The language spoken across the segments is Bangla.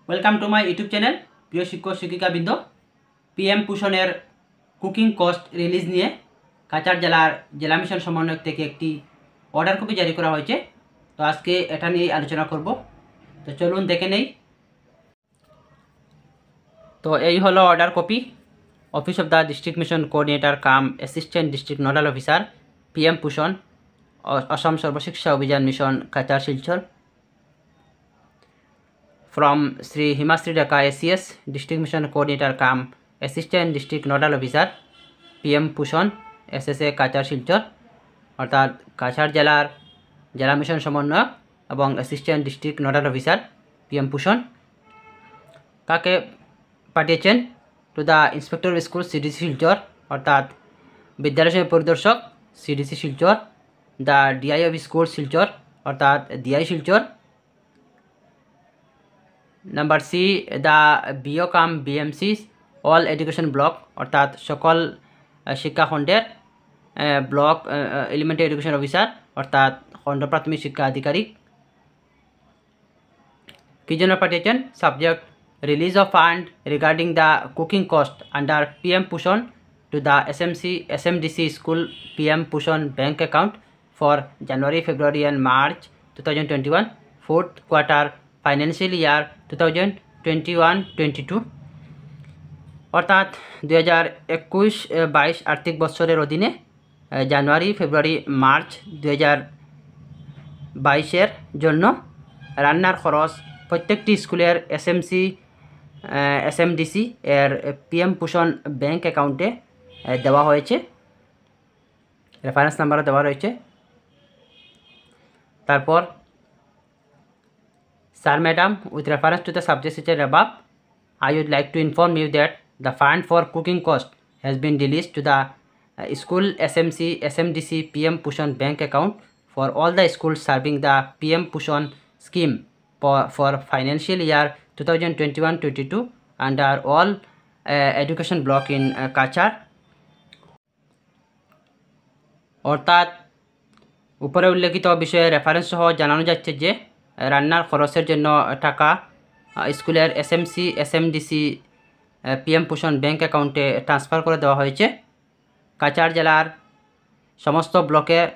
Welcome to my YouTube channel. প্রিয় শিক্ষক শিক্ষিকাবৃন্দ, পিএম পোষণের কুকিং কস্ট রিলিজ নিয়ে কাচার জেলার জেলা মিশন সমন্বয়ক থেকে একটি অর্ডার কপি জারি করা হয়েছে। তো আজকে এটা নিয়ে আলোচনা করব। তো চলুন দেখে নেই। তো এই হলো order copy. Office of the district mission coordinator cum assistant district nodal officer, PM Poshan, Assam Sarva Shiksha Abhiyan mission, কাচার Silchar. From Sri Himasri Daka ACS, District Mission Coordinator Kam Assistant District Nodal Officer, PM Pushon, SSA Cachar Silchor, অর্থাৎ কাছাড় জেলার জেলা মিশন সমন্বয়ক এবং assistant district nodal officer PM Poshan কাকে পাঠিয়েছেন? To the inspector of school CDC Silchar, অর্থাৎ বিদ্যালয় পরিদর্শক CDC Silchar, the DI of school Silchar, অর্থাৎ DI Silchar. Number C, the BO cum BMC all education block, অর্থাৎ সকল শিক্ষাখণ্ডের ব্লক এলিমেন্টারি এডুকেশন অফিসার, অর্থাৎ খণ্ড প্রাথমিক শিক্ষা আধিকারিক। কি জন্য পাঠিয়েছেন? Subject release of fund regarding the cooking cost under PM Poshan to the SMDC school PM পোষণ bank account for January, February and March 2021, fourth quarter financial year 2021-22, অর্থাৎ 2021-22 আর্থিক বছরের অধীনে জানুয়ারি, ফেব্রুয়ারি, মার্চ 2022-এর জন্য রান্নার খরচ প্রত্যেকটি স্কুলের SMDC এর PM পোষণ ব্যাঙ্ক অ্যাকাউন্টে দেওয়া হয়েছে। রেফারেন্স নাম্বারও দেওয়া রয়েছে। তারপর, Sir, Madam, with reference to the subject stated above, I would like to inform you that the fund for cooking cost has been released to the school SMDC PM Pushon bank account for all the schools serving the PM Pushon scheme for financial year 2021-22 under all education block in Cachar. অর্থাৎ উপরে উল্লেখিত বিষয়ে রেফারেন্স সহ জানানো যাচ্ছে যে রান্নার খরচের জন্য টাকা স্কুলের SMDC PM পোষণ ব্যাঙ্ক অ্যাকাউন্টে ট্রান্সফার করে দেওয়া হয়েছে। কাছাড় জেলার সমস্ত ব্লকের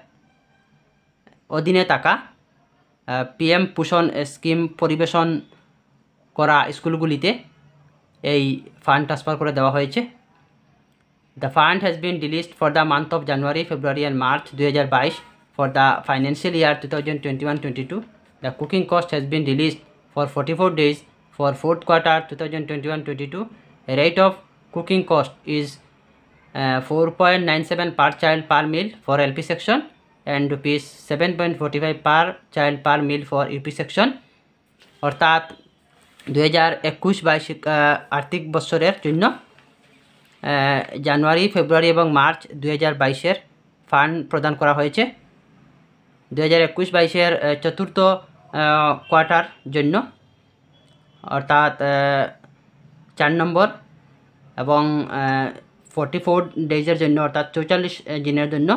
অধীনে থাকা PM পোষণ স্কিম পরিবেশন করা স্কুলগুলিতে এই ফান্ড ট্রান্সফার করে দেওয়া হয়েছে। The fund has been released for the month of January, February and March 2022 for the financial year 2021-22. The cooking cost has been released for 44 days for fourth quarter 2021-22. A rate of cooking cost is 4.97 per child per meal for LP section and rupees 7.45 per child per meal for UP section. অর্থাৎ 2021-22 আর্থিক বছরের জন্য জানুয়ারি, ফেব্রুয়ারি এবং মার্চ 2022-এর ফান্ড প্রদান করা হয়েছে। 2021-22-এর চতুর্থ কোয়ার্টার জন্য, অর্থাৎ 4 নম্বর এবং 44 ডেজের জন্য, অর্থাৎ 44 দিনের জন্য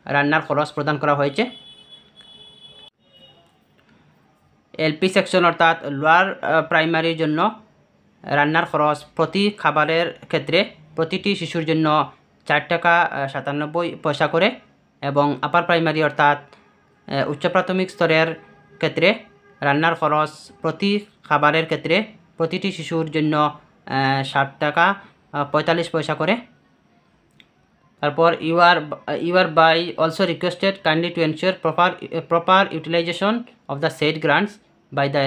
রান্নার খরচ প্রদান করা হয়েছে। LP সেকশন অর্থাৎ লোয়ার প্রাইমারির জন্য রান্নার খরচ প্রতি খাবারের ক্ষেত্রে প্রতিটি শিশুর জন্য 4 টাকা 97 পয়সা করে এবং আপার প্রাইমারি অর্থাৎ উচ্চ প্রাথমিক স্তরের ক্ষেত্রে রান্নার খরচ প্রতি খাবারের ক্ষেত্রে প্রতিটি শিশুর জন্য 7 টাকা 45 পয়সা করে। তারপর you are by also requested kindly to ensure proper utilization of the said grants by the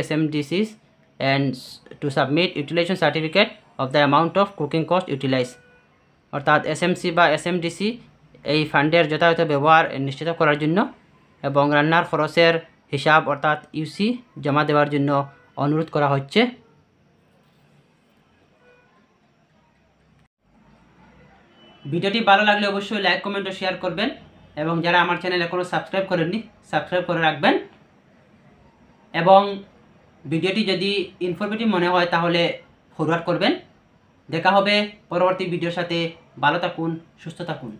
SMDCs and to submit utilization certificate of the amount of cooking cost utilized. অর্থাৎ SMC বা SMDC এই ফান্ডের যথাযথ ব্যবহার নিশ্চিত করার জন্য এবং রান্নার খরচের হিসাব অর্থাৎ UC জমা দেওয়ার জন্য অনুরোধ করা হচ্ছে। ভিডিওটি ভালো লাগলে অবশ্যই লাইক, কমেন্ট ও শেয়ার করবেন এবং যারা আমার চ্যানেল এখনও সাবস্ক্রাইব করেননি সাবস্ক্রাইব করে রাখবেন এবং ভিডিওটি যদি ইনফরমেটিভ মনে হয় তাহলে ফরওয়ার্ড করবেন। দেখা হবে পরবর্তী ভিডিওর সাথে। ভালো থাকুন, সুস্থ থাকুন।